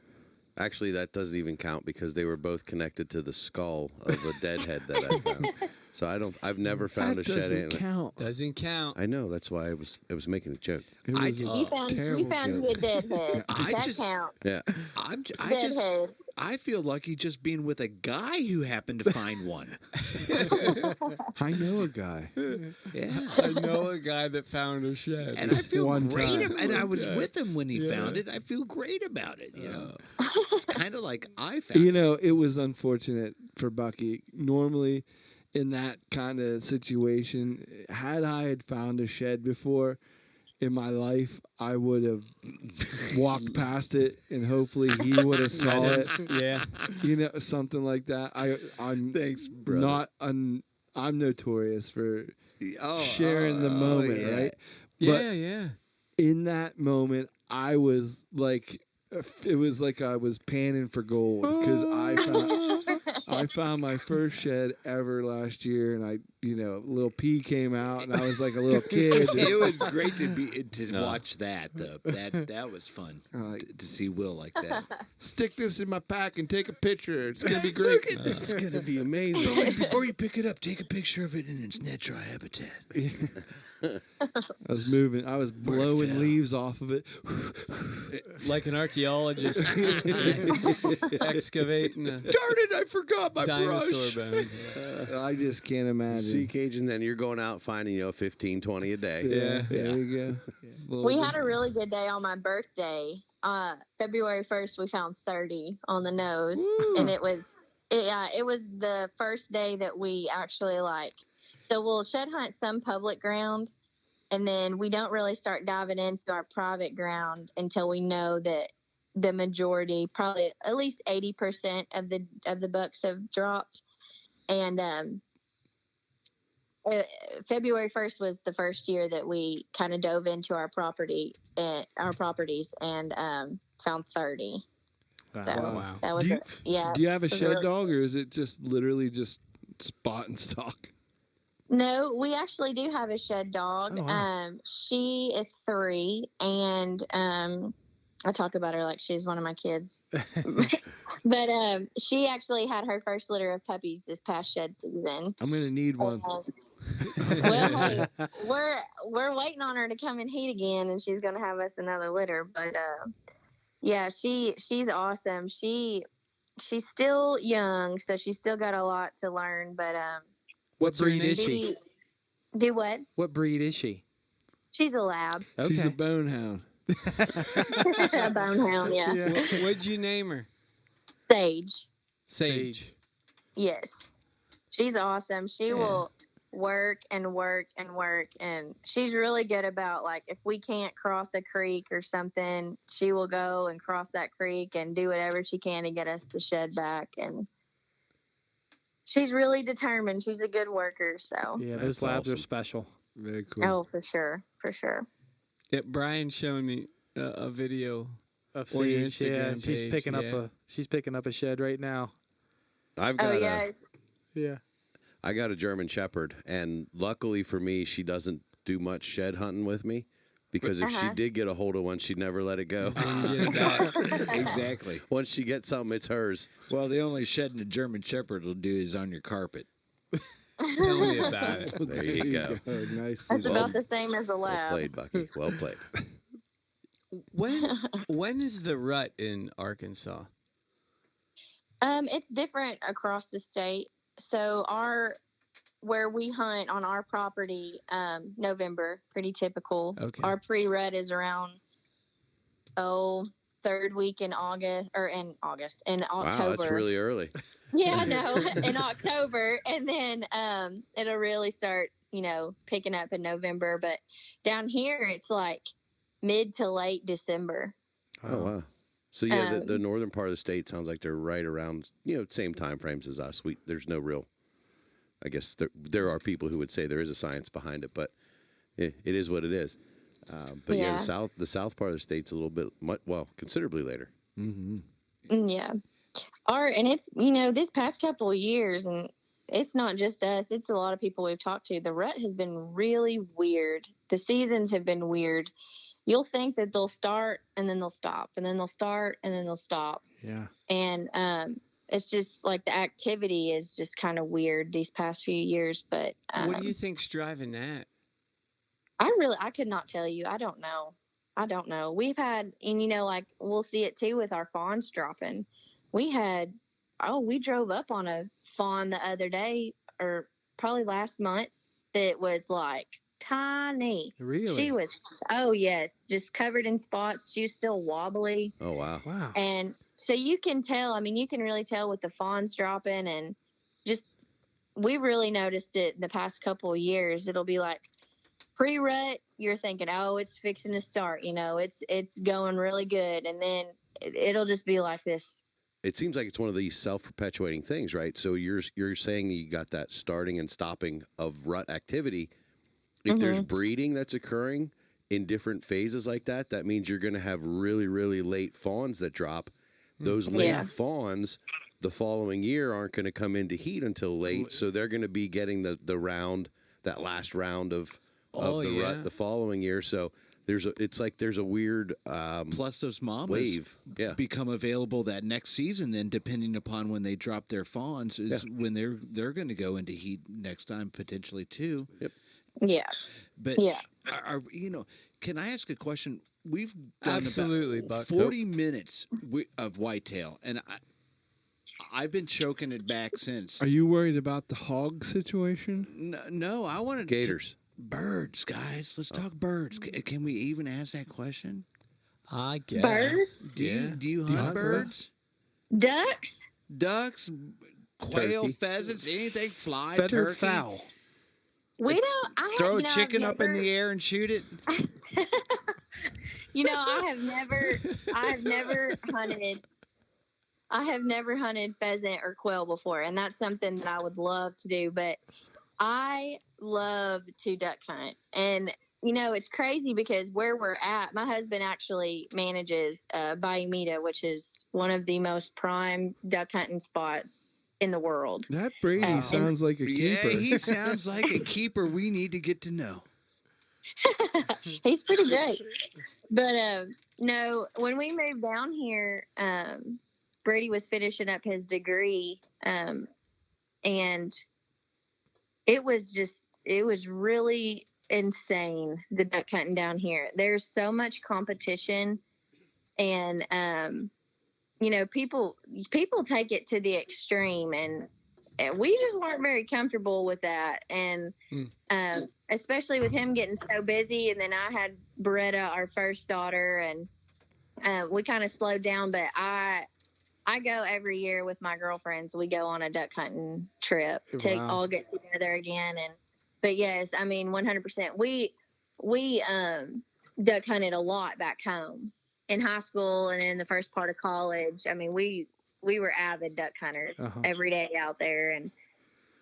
Actually, that doesn't even count because they were both connected to the skull of a deadhead that I found. So I've never found That a shed doesn't antler. count. Doesn't count. I know, that's why I was making a joke. It was You found you a deadhead. That counts. Yeah. Deadhead. I feel lucky just being with a guy who happened to find one. I know a guy. Yeah. I know a guy that found a shed. And I feel One great. time. And I was with him when he found it. I feel great about it. You know, it's kind of like I found. You know, it was unfortunate for Bucky. Normally, in that kind of situation, had I found a shed before in my life, I would have walked past it and hopefully he would have saw it. Yeah. You know, something like that. I'm Thanks, brother. I'm notorious for sharing the moment, yeah. right? Yeah. In that moment, I was like, it was like I was panning for gold because I found my first shed ever last year, and little pea came out, and I was like a little kid. It was great to watch that though. That was fun to see Will like that. Stick this in my pack and take a picture. It's gonna be great. It's going to be amazing. But wait, before you pick it up, take a picture of it in its natural habitat. I was moving. I was blowing leaves off of it. Like an archaeologist excavating a Darn it! I forgot my dinosaur brush. bones. I just can't imagine. See, Cajun, then you're going out finding 15, 20 a day. Yeah, there you go. We had a really good day on my birthday. February 1st, we found 30 on the nose, and it was the first day that we actually so we'll shed hunt some public ground, and then we don't really start diving into our private ground until we know that the majority, probably at least 80% of the bucks have dropped. And February 1st was the first year that we kind of dove into our properties and found 30. Wow. So Wow. that was Do you have a shed really- dog, or is it just literally just spot and stock? No, we actually do have a shed dog. Oh, wow. She is 3, and I talk about her like she's one of my kids. But she actually had her first litter of puppies this past shed season. I'm gonna need one. Well, hey, we're waiting on her to come in heat again, and she's gonna have us another litter. But yeah, she's awesome. She's still young, so she's still got a lot to learn. But What breed is she? Do what? What breed is she? She's a lab. Okay. She's a bone hound. A bone hound, yeah. What'd you name her? Sage. Sage. Yes. She's awesome. She will work and work and work, and she's really good about, if we can't cross a creek or something, she will go and cross that creek and do whatever she can to get us the shed back. And she's really determined. She's a good worker. So Yeah, those labs are special. Very cool. Oh, for sure. Yeah, Brian showed me a video of On your Sage. Yeah, Instagram she's page, picking up a shed right now. I've got Yeah. I got a German Shepherd, and luckily for me, she doesn't do much shed hunting with me. Because if she did get a hold of one, she'd never let it go. Exactly. Once she gets something, it's hers. Well, the only shedding a German Shepherd will do is on your carpet. Tell me about it. There you go. Nicely That's about the same as a Well lab. played, Bucky. Well played. When is the rut in Arkansas? It's different across the state. So where we hunt on our property, November, pretty typical. Okay. Our pre-rut is around third week in August in October. Wow, that's really early. Yeah, I know. In October, and then it'll really start, picking up in November. But down here, it's like mid to late December. Oh wow. So yeah, the northern part of the state sounds like they're right around same time frames as us. There's no real. I guess there are people who would say there is a science behind it, but it is what it is. But yeah, the south part of the state's a little bit considerably later. Mm-hmm. Yeah. And it's this past couple of years, and it's not just us, it's a lot of people we've talked to. The rut has been really weird. The seasons have been weird. You'll think that they'll start and then they'll stop, and then they'll start and then they'll stop. Yeah. And it's just like the activity is just kind of weird these past few years. But what do you think's driving that? I could not tell you. I don't know. We've had, and like we'll see it too with our fawns dropping. We drove up on a fawn the other day, or probably last month, that was like tiny. Really? She was, yes, just covered in spots. She was still wobbly. Oh, wow. Wow. And so you can tell, you can really tell with the fawns dropping, and just, we really noticed it in the past couple of years. It'll be like pre-rut, you're thinking, it's fixing to start, it's going really good. And then it'll just be like this. It seems like it's one of these self-perpetuating things, right? So you're saying you got that starting and stopping of rut activity. If there's breeding that's occurring in different phases like that, that means you're going to have really, really late fawns that drop. Those late fawns the following year aren't going to come into heat until late, so they're going to be getting the round, that last round of the rut the following year. So it's like there's a weird plus those mamas wave become available that next season. Then depending upon when they drop their fawns is when they're going to go into heat next time potentially too. Yep. Yeah. But can I ask a question? We've done absolutely about 40 minutes of whitetail, and I've been choking it back since. Are you worried about the hog situation? No, I wanted gators. Birds, guys. Let's talk birds. Can we even ask that question? I guess. Birds? Do you hunt birds? Ducks? Ducks, quail, turkey. Pheasants, anything, fly, Feathered turkey. fowl. We don't. Throw a chicken up in the air and shoot it. I have never hunted pheasant or quail before, and that's something that I would love to do. But I love to duck hunt, and it's crazy because where we're at, my husband actually manages Bayou Mita, which is one of the most prime duck hunting spots in the world. That Brady sounds like a keeper. Yeah, he sounds like a keeper we need to get to know. He's pretty great. But no, when we moved down here, Brady was finishing up his degree, and it was really insane, the duck hunting down here. There's so much competition, and people take it to the extreme, and we just weren't very comfortable with that. And especially with him getting so busy, and then I had Beretta, our first daughter, and we kind of slowed down. But I go every year with my girlfriends. We go on a duck hunting trip to all get together again. But yes, 100%. We duck hunted a lot back home in high school and in the first part of college. We were avid duck hunters every day out there,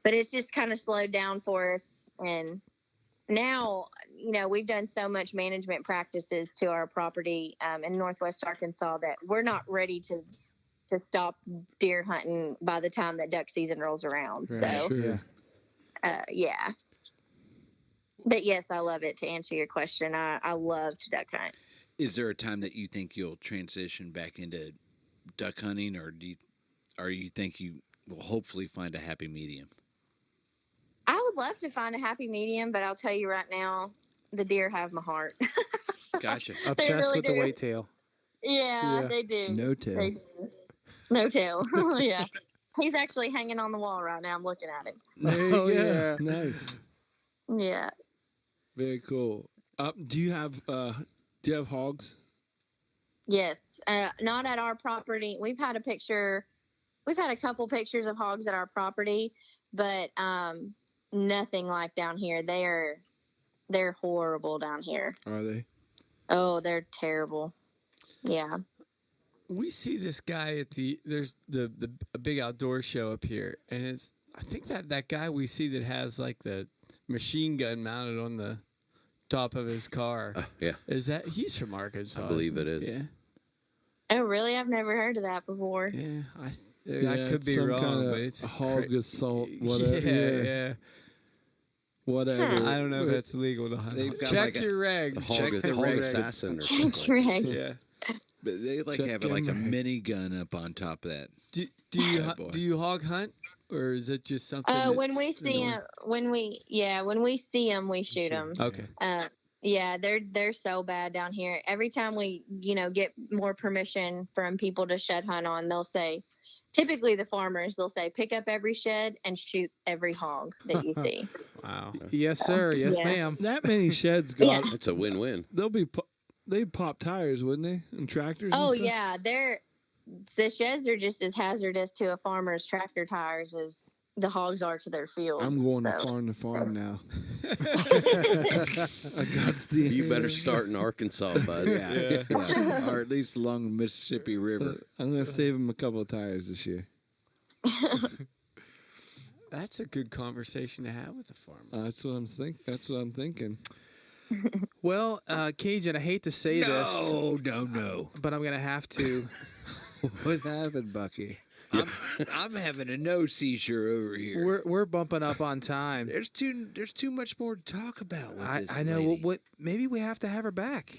but it's just kind of slowed down for us. And now, we've done so much management practices to our property in Northwest Arkansas that we're not ready to stop deer hunting by the time that duck season rolls around. Right, So, sure. Yeah. But yes, I love it. To answer your question, I love to duck hunt. Is there a time that you think you'll transition back into duck hunting, or you think you will hopefully find a happy medium? I would love to find a happy medium, but I'll tell you right now, the deer have my heart. Gotcha. Obsessed really with the do. white tail. Yeah, they do. No tail. They do. No tail. Yeah. He's actually hanging on the wall right now. I'm looking at him. There you Oh, go. yeah. Nice. Yeah. Very cool. Do you have hogs? Yes. Not at our property. We've had a couple pictures of hogs at our property, but nothing like down here. They're horrible down here. Are they? Oh, they're terrible. Yeah. We see this guy at there's the a big outdoor show up here, and I think that guy we see that has like the machine gun mounted on the top of his car. Yeah. He's from Arkansas? I believe it is. Yeah. Oh, really? I've never heard of that before. Yeah. I Yeah, could it's be some wrong, kind of but it's hog assault, whatever. Yeah. Whatever. I don't know if that's legal to hunt. They've got Check like your regs. Hog, the hog regs. assassin or Check something. your eggs. Yeah. But they have Check like a them. mini gun up on top of that. Do boy. you hog hunt, or is it just something? When we that's see annoying? them, when we see them, we shoot them. Okay. Yeah, they're so bad down here. Every time we, get more permission from people to shed hunt on, they'll say, typically the farmers, they'll say, pick up every shed and shoot every hog that you see. Wow. Yes, sir. Yes, Yeah. ma'am. That many sheds got. It's a win-win. They'd pop tires, wouldn't they? And tractors. Oh and stuff? yeah, the sheds are just as hazardous to a farmer's tractor tires as the hogs are to their fields. I'm going so. to farm now. I got the. You better start in Arkansas, bud. Yeah. Or at least along the Mississippi River. I'm going to save him a couple of tires this year. That's a good conversation to have with a farmer. That's what I'm thinking. Well, Cajun, I hate to say this. No. But I'm going to have to. What happened, Bucky? I'm having a no seizure over here. We're bumping up on time. There's too much more to talk about with this I know. lady. What? Maybe we have to have her back.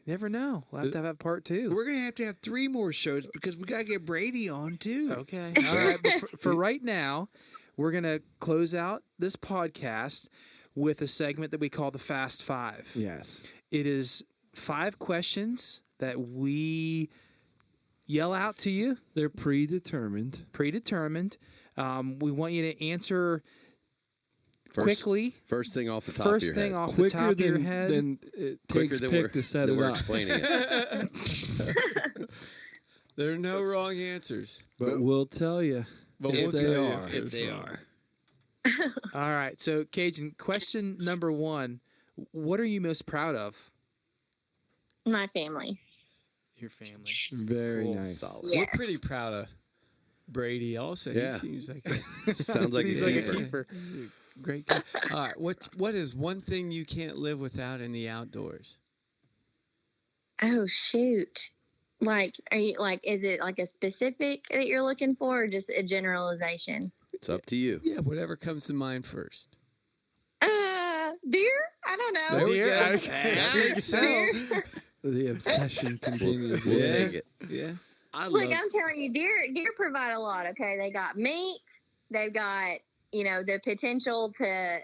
You never know. We'll have to have part 2. We're gonna have to have 3 more shows because we gotta get Brady on too. Okay. All right. But for right now, we're gonna close out this podcast with a segment that we call the Fast 5. Yes. It is 5 questions that we yell out to you. They're predetermined. We want you to answer quickly. First thing off the top of your head. off the top of your head. Than it Quicker takes than Pick we're, to set than it we're up. explaining it. There are no wrong answers. But we'll tell you. But if we'll they tell you are. if If they are. All right. So, Cajun, question number 1. What are you most proud of? My family. Your family. Very Cool. nice. Solid. Yeah. We're pretty proud of Brady also. Yeah. He seems like a Sounds like Seems a like a keeper. keeper. he's a great guy. All right. What is one thing you can't live without in the outdoors? Oh shoot. Is it like a specific that you're looking for, or just a generalization? It's up to you. Yeah, whatever comes to mind first. Deer? I don't know. There we Deer? go. Okay. That makes sense. The obsession continues. We'll Yeah. take it. Yeah. Look, I'm telling you, deer provide a lot. Okay, they got meat. They've got the potential to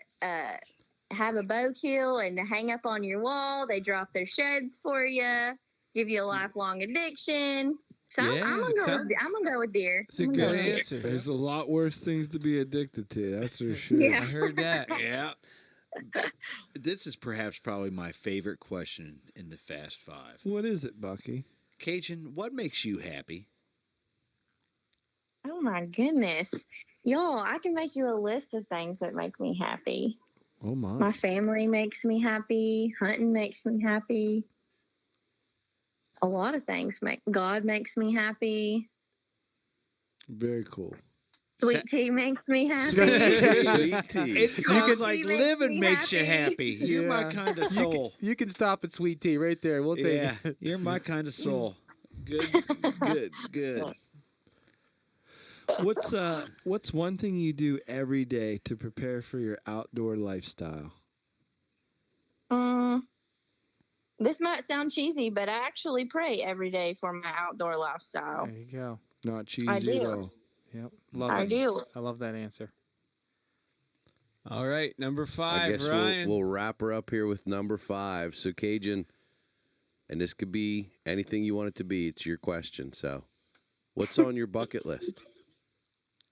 have a bow kill and to hang up on your wall. They drop their sheds for you, give you a lifelong addiction. So Yeah, I'm gonna go with deer. It's a I'm gonna good go with deer. answer. There's a lot worse things to be addicted to. That's for sure. Yeah. I heard that. Yeah. This is perhaps probably my favorite question in the Fast 5. What is it, Bucky? Cajun, what makes you happy? Oh my goodness, y'all! I can make you a list of things that make me happy. Oh my. My family makes me happy. Hunting makes me happy. A lot of things God makes me happy. Very cool. Sweet tea makes me happy. Sweet tea. It sounds Coffee like makes living me makes you happy. happy. You're my Yeah. kind of soul. You can stop at sweet tea right there. We'll take Yeah, it. you're my kind of soul. Good, good. What's one thing you do every day to prepare for your outdoor lifestyle? This might sound cheesy, but I actually pray every day for my outdoor lifestyle. There you go. Not cheesy I at do. all. Yep. Love I it. do. I love that answer. All right, number 5, I guess Ryan. we'll wrap her up here with number 5. So Cajun, and this could be anything you want it to be. It's your question. So, what's on your bucket list?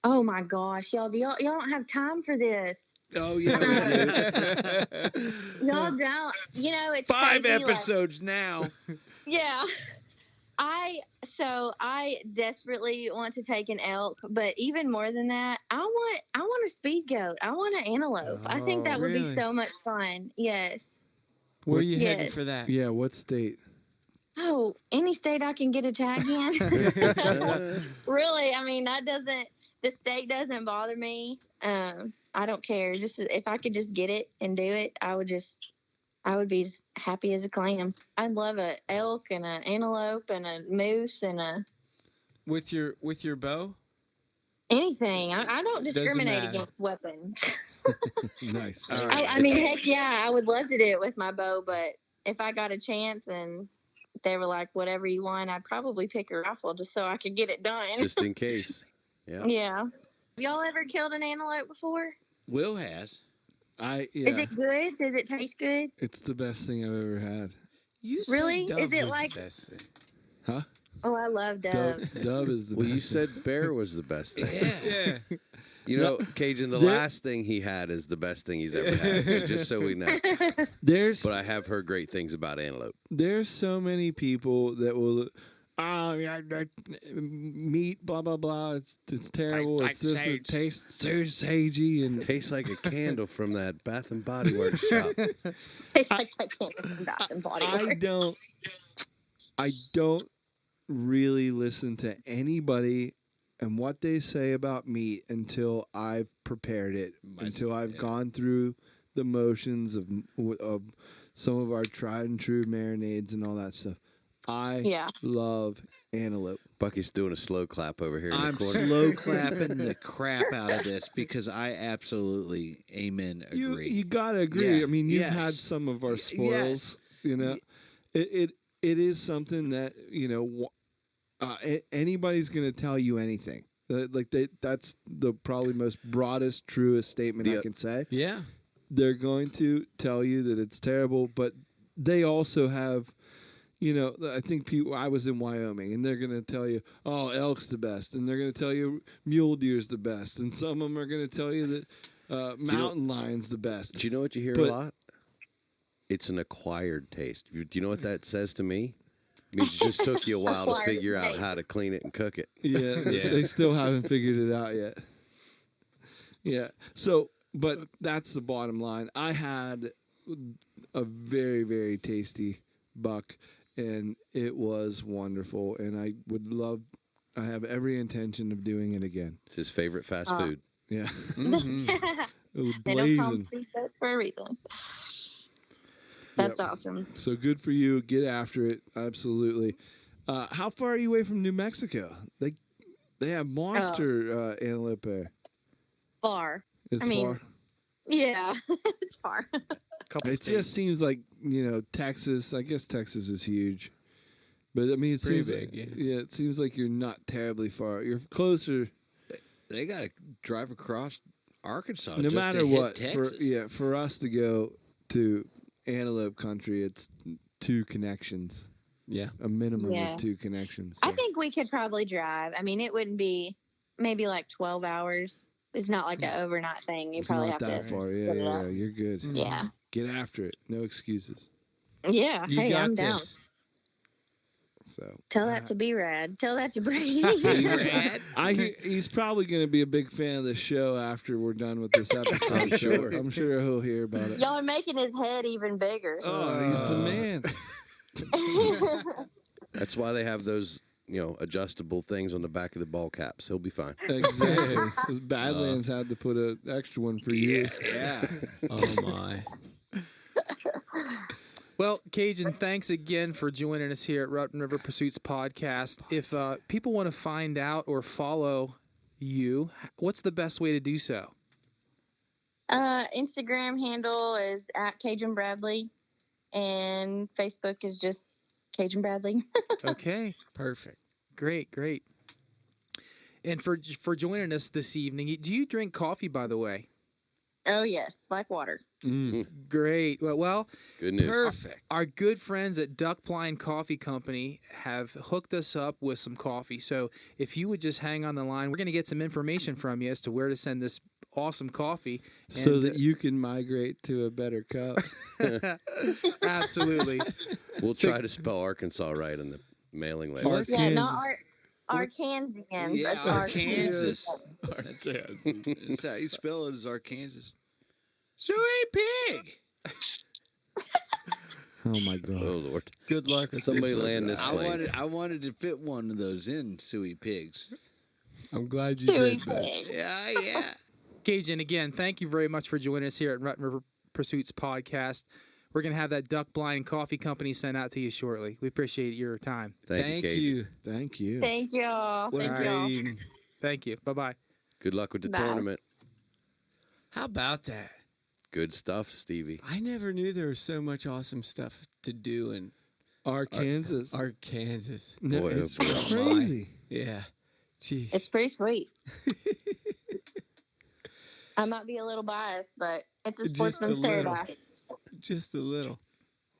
Oh my gosh, y'all don't have time for this. Oh yeah, we do. Y'all don't. You know, it's 5 crazy, like- episodes now. yeah. I desperately want to take an elk, but even more than that, I want a speed goat. I want an antelope. I think that would be really? so much fun. Yes. Where are you Yes. heading for that? Yeah, what state? Oh, any state I can get a tag in. Really, I mean, the state doesn't bother me. I don't care. Just if I could just get it and do it, I would be as happy as a clam. I'd love a elk and an antelope and a moose and a With your bow? anything. I don't Doesn't discriminate matter. against weapons. Nice. All right. I mean, heck yeah, I would love to do it with my bow, but if I got a chance and they were like, whatever you want, I'd probably pick a rifle just so I could get it done. Just in case. Yeah. Yeah. Y'all ever killed an antelope before? Will has. Yeah. Is it good? Does it taste good? It's the best thing I've ever had. You Really? said Is dove it was like- the best thing. Huh? Oh, I love dove. Dove is the Well, best. you said bear was the best thing. Yeah. You know, Cajun, the There- last thing he had is the best thing he's ever had. So just so we know. There's But I have heard great things about antelope. there's so many people that will meat blah blah blah. It's terrible. Like it's just sage. it tastes so sagey and Tastes like a candle from that Bath and Body Works shop. Tastes like I can't from Bath and Body Works. I don't really listen to anybody and what they say about meat until I've prepared it, until I've gone through the motions of some of our tried and true marinades and all that stuff. I love antelope. Bucky's doing a slow clap over here in I'm the corner. slow clapping the crap out of this because I absolutely agree. You gotta agree. Yeah. I mean, you've Yes. had some of our spoils. Yes. You know, it is something that anybody's gonna tell you anything. That's the probably most broadest, truest statement I can say. Yeah. They're going to tell you that it's terrible, but they also have. I think I was in Wyoming, and they're going to tell you, oh, elk's the best, and they're going to tell you mule deer's the best, and some of them are going to tell you that mountain lion's the best. Do you know what you hear a lot? It's an acquired taste. Do you know what that says to me? It means it just took you a while to Acquired figure out taste. how to clean it and cook it. Yeah, they still haven't figured it out yet. Yeah, but that's the bottom line. I had a very, very tasty buck, and it was wonderful, and I have every intention of doing it again. It's his favorite fast food. Yeah. It was They don't call them blazing. speed boats for a reason. That's awesome. So good for you. Get after it. Absolutely. How far are you away from New Mexico? They have monster antelope there. Far. It's I mean, far. Yeah, it's far. It just seems like Texas. I guess Texas is huge, but I mean It's it pretty seems big, yeah, it seems like you're not terribly far. You're closer. They got to drive across Arkansas. No just matter to hit what, Texas. for us to go to antelope country, it's 2 connections. Yeah, a minimum Yeah. of 2 connections. I think we could probably drive. I mean, it wouldn't be maybe like 12 hours. It's not like an overnight thing. You It's probably not have that to. far. split Yeah, it up. you're good. Yeah. Get after it. No excuses. Yeah. You Hey, got I'm down. this. So Tell that to B-Rad. Tell that to Brady. he's probably going to be a big fan of the show after we're done with this episode. I'm sure. I'm sure he'll hear about it. Y'all are making his head even bigger. Oh, he's the man. That's why they have those, adjustable things on the back of the ball caps. He'll be fine. Exactly. Badlands had to put an extra one for you. Yeah. Oh my. Well, Cajun, thanks again for joining us here at Rotten River Pursuits podcast. If people want to find out or follow you, what's the best way to do so? Instagram handle is at Cajun Bradley, and Facebook is just Cajun Bradley. Okay, perfect, great. And for joining us this evening, do you drink coffee, by the way? Oh yes, like water. Great. Well, good news. Perfect. Our good friends at Duck Blind Coffee Company have hooked us up with some coffee. So if you would just hang on the line, we're going to get some information from you as to where to send this awesome coffee. So that you can migrate to a better cup. Absolutely. We'll try to spell Arkansas right in the mailing label. Yeah, not Arkansan. Yeah, That's Arkansas. That's how you spell it, is Arkansas. Sweet pig. Oh my God! Oh Lord! Good luck with somebody this. land this plane. I wanted to fit one of those in, suey pigs. I'm glad you did, man. Yeah. Cajun, again, thank you very much for joining us here at Rotten River Pursuits podcast. We're going to have that Duck Blind Coffee Company sent out to you shortly. We appreciate your time. Thank you. Thank you. Thank y'all. What Thank a y'all. great evening. Thank you. Bye-bye. Good luck with the Bye. tournament. How about that? Good stuff, Stevie. I never knew there was so much awesome stuff to do in Arkansas. Arkansas. No, Boy, it's oh boy. crazy. Yeah. Jeez. It's pretty sweet. I might be a little biased, but it's a Just a sportsman's little. paradise. Just a little.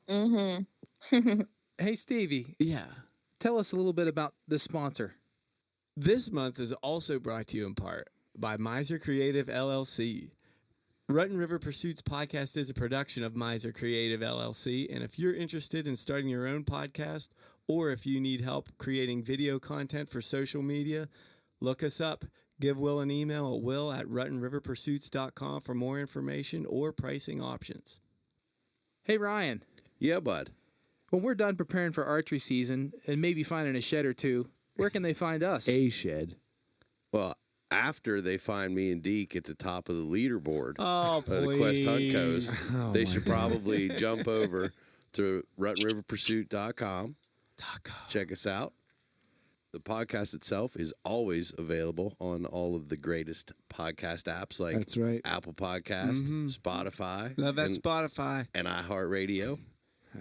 Mm-hmm. Hey, Stevie, Yeah. tell us a little bit about the sponsor. This month is also brought to you in part by Miser Creative LLC. Rotten River Pursuits podcast is a production of Miser Creative LLC, and if you're interested in starting your own podcast, or if you need help creating video content for social media, look us up. Give Will an email at will@ruttenriverpursuits.com for more information or pricing options. Hey, Ryan, Yeah, bud. when we're done preparing for archery season and maybe finding a shed or two, where can they find us? A shed. Well, after they find me and Deke at the top of the leaderboard Oh, of the Quest Hunt please. Coast, Oh, they my should probably jump over to ruttenriverpursuit.com. Check us out. The podcast itself is always available on all of the greatest podcast apps like That's right. Apple Podcast, Mhm. Spotify, Love that and, Spotify. and iHeartRadio.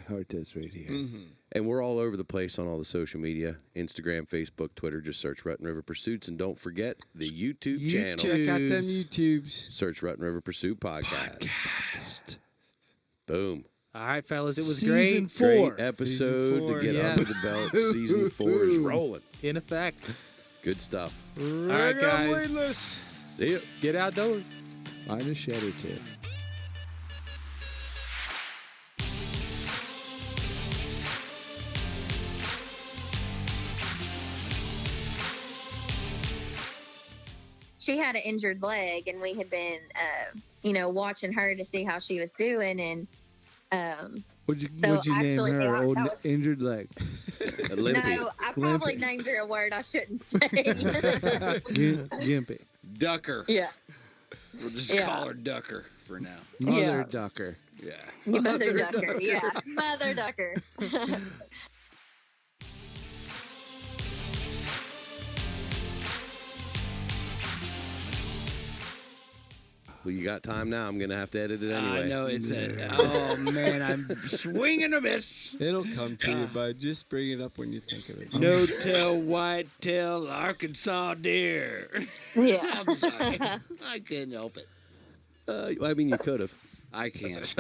Artes Radio. Mhm. And we're all over the place on all the social media, Instagram, Facebook, Twitter. Just search Rotten River Pursuits. And don't forget the YouTube channel. Check out them YouTubes. Search Rotten River Pursuit Podcast. Boom. All right, fellas, it was Season great. 4. Great episode Season 4, to get yes. under the belt. Season 4 is rolling. In effect. Good stuff. All right, guys. See ya. Get outdoors. Find a shed or two. She had an injured leg, and we had been, watching her to see how she was doing, and What'd you So name actually, her? that Old was- injured leg. Limpy. no, I probably Limpy. named her a word I shouldn't say. Gimpy. Ducker. yeah, We'll just Yeah. call her Ducker for now. Mother Yeah. ducker. Yeah. Mother Ducker. Yeah, Mother Ducker. Well, you got time now. I'm going to have to edit it anyway. I know it's oh man, I'm swinging a miss. It'll come to you, bud. Just bring it up when you think of it. No tail, white tail, Arkansas deer. Yeah. I'm sorry. I couldn't help it. I mean, you could have. I can't.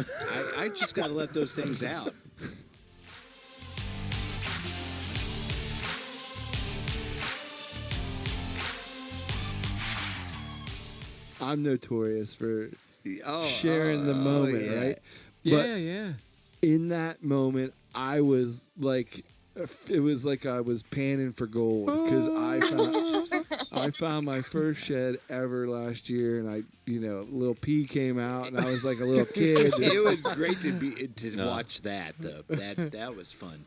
I just got to let those things out. I'm notorious for Oh, sharing the moment, yeah. right? Yeah, yeah. In that moment, I was like, it was like I was panning for gold because I found my first shed ever last year, and little pea came out, and I was like a little kid. It was great to watch that though. That was fun.